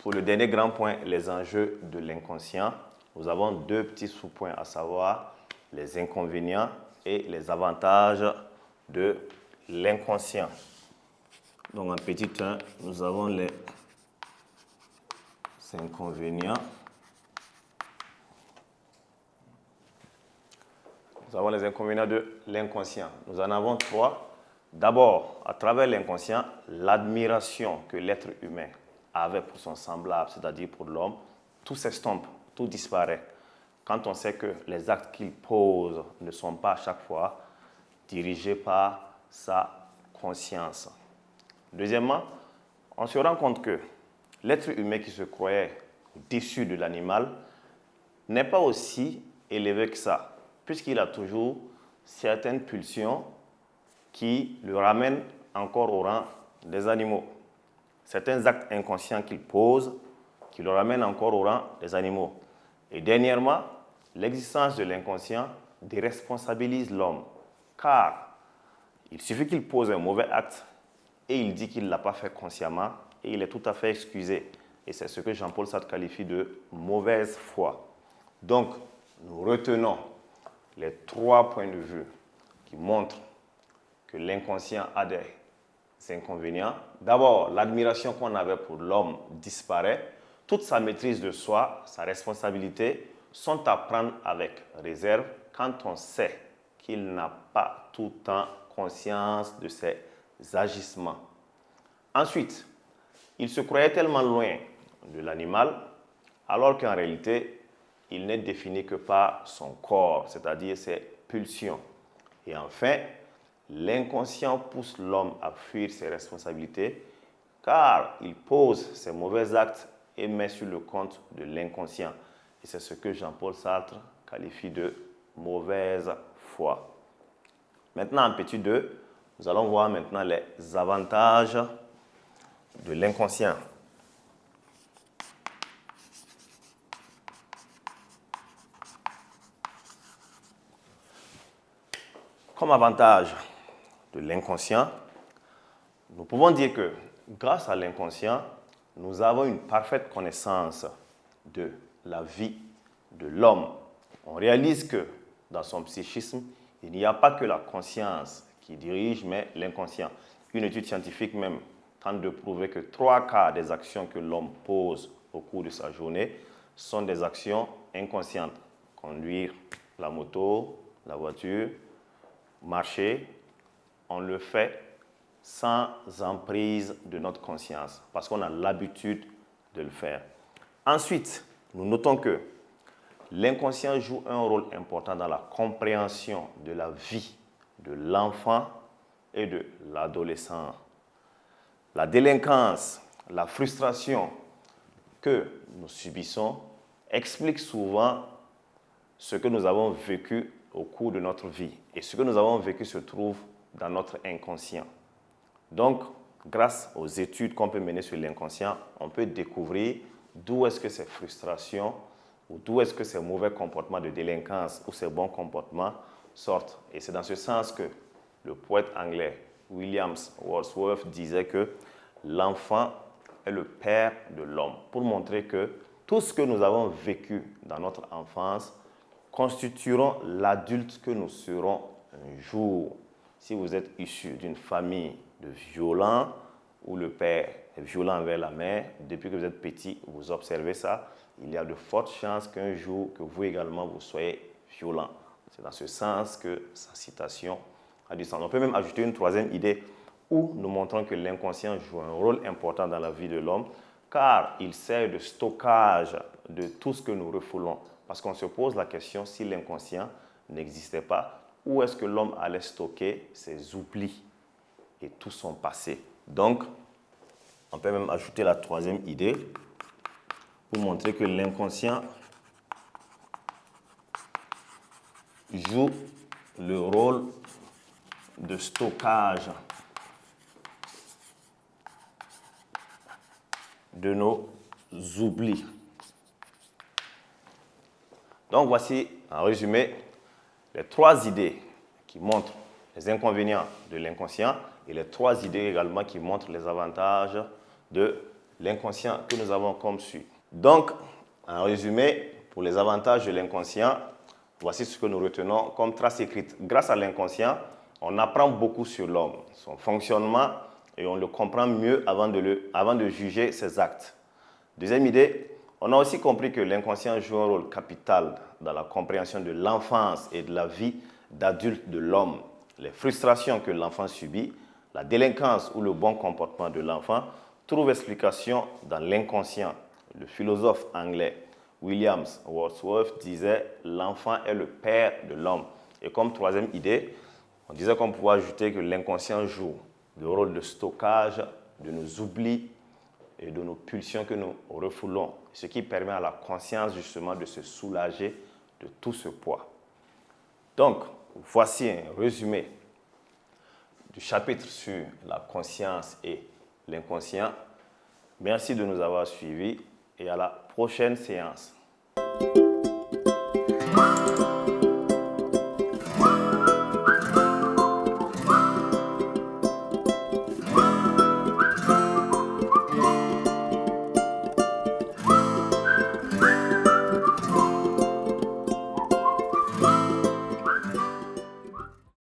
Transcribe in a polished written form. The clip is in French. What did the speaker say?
pour le dernier grand point, les enjeux de l'inconscient, nous avons deux petits sous-points, à savoir les inconvénients et les avantages de l'inconscient. Donc en petit 1, nous avons les inconvénients. Nous avons les inconvénients de l'inconscient. Nous en avons trois. D'abord, à travers l'inconscient, l'admiration que l'être humain avait pour son semblable, c'est-à-dire pour l'homme, tout s'estompe, tout disparaît. Quand on sait que les actes qu'il pose ne sont pas à chaque fois dirigés par sa conscience. Deuxièmement, on se rend compte que l'être humain qui se croyait déçu de l'animal n'est pas aussi élevé que ça, puisqu'il a toujours certaines pulsions qui le ramènent encore au rang des animaux. Certains actes inconscients qu'il pose qui le ramènent encore au rang des animaux. Et dernièrement, l'existence de l'inconscient déresponsabilise l'homme, car il suffit qu'il pose un mauvais acte et il dit qu'il ne l'a pas fait consciemment et il est tout à fait excusé. Et c'est ce que Jean-Paul Sartre qualifie de mauvaise foi. Donc, nous retenons les trois points de vue qui montrent que l'inconscient a des inconvénients. D'abord, l'admiration qu'on avait pour l'homme disparaît. Toute sa maîtrise de soi, sa responsabilité sont à prendre avec réserve quand on sait qu'il n'a pas tout le temps conscience de ses agissements. Ensuite, il se croyait tellement loin de l'animal, alors qu'en réalité, il n'est défini que par son corps, c'est-à-dire ses pulsions. Et enfin, l'inconscient pousse l'homme à fuir ses responsabilités, car il pose ses mauvais actes et met sur le compte de l'inconscient. Et c'est ce que Jean-Paul Sartre qualifie de mauvaise foi. Maintenant, en petit 2, nous allons voir maintenant les avantages de l'inconscient. Comme avantage de l'inconscient, nous pouvons dire que grâce à l'inconscient, nous avons une parfaite connaissance de la vie de l'homme. On réalise que dans son psychisme, il n'y a pas que la conscience qui dirige, mais l'inconscient. Une étude scientifique même tente de prouver que 3/4 des actions que l'homme pose au cours de sa journée sont des actions inconscientes. Conduire la moto, la voiture, marcher, on le fait sans emprise de notre conscience, parce qu'on a l'habitude de le faire. Ensuite, nous notons que l'inconscient joue un rôle important dans la compréhension de la vie de l'enfant et de l'adolescent. La délinquance, la frustration que nous subissons explique souvent ce que nous avons vécu au cours de notre vie. Et ce que nous avons vécu se trouve dans notre inconscient. Donc, grâce aux études qu'on peut mener sur l'inconscient, on peut découvrir d'où est-ce que ces frustrations ou d'où est-ce que ces mauvais comportements de délinquance ou ces bons comportements sortent. Et c'est dans ce sens que le poète anglais William Wordsworth disait que l'enfant est le père de l'homme, pour montrer que tout ce que nous avons vécu dans notre enfance constitueront l'adulte que nous serons un jour. Si vous êtes issu d'une famille de violents, où le père est violent envers la mère, depuis que vous êtes petit, vous observez ça, il y a de fortes chances qu'un jour, que vous également, vous soyez violent. C'est dans ce sens que sa citation a du sens. On peut même ajouter une troisième idée où nous montrons que l'inconscient joue un rôle important dans la vie de l'homme, car il sert de stockage de tout ce que nous refoulons. Parce qu'on se pose la question, si l'inconscient n'existait pas, où est-ce que l'homme allait stocker ses oublis et tout son passé? Donc, on peut même ajouter la troisième idée pour montrer que l'inconscient joue le rôle de stockage de nos oublis. Donc voici, en résumé, les trois idées qui montrent les inconvénients de l'inconscient et les trois idées également qui montrent les avantages de l'inconscient que nous avons comme suit. Donc, en résumé, pour les avantages de l'inconscient, voici ce que nous retenons comme trace écrite. Grâce à l'inconscient, on apprend beaucoup sur l'homme, son fonctionnement, et on le comprend mieux avant de juger ses actes. Deuxième idée, on a aussi compris que l'inconscient joue un rôle capital dans la compréhension de l'enfance et de la vie d'adulte de l'homme. Les frustrations que l'enfant subit, la délinquance ou le bon comportement de l'enfant trouvent explication dans l'inconscient. Le philosophe anglais William Wordsworth disait « L'enfant est le père de l'homme ». Et comme troisième idée, on disait qu'on pouvait ajouter que l'inconscient joue le rôle de stockage de nos oublis et de nos pulsions que nous refoulons, ce qui permet à la conscience justement de se soulager de tout ce poids. Donc, voici un résumé du chapitre sur la conscience et l'inconscient. Merci de nous avoir suivis et à la prochaine séance.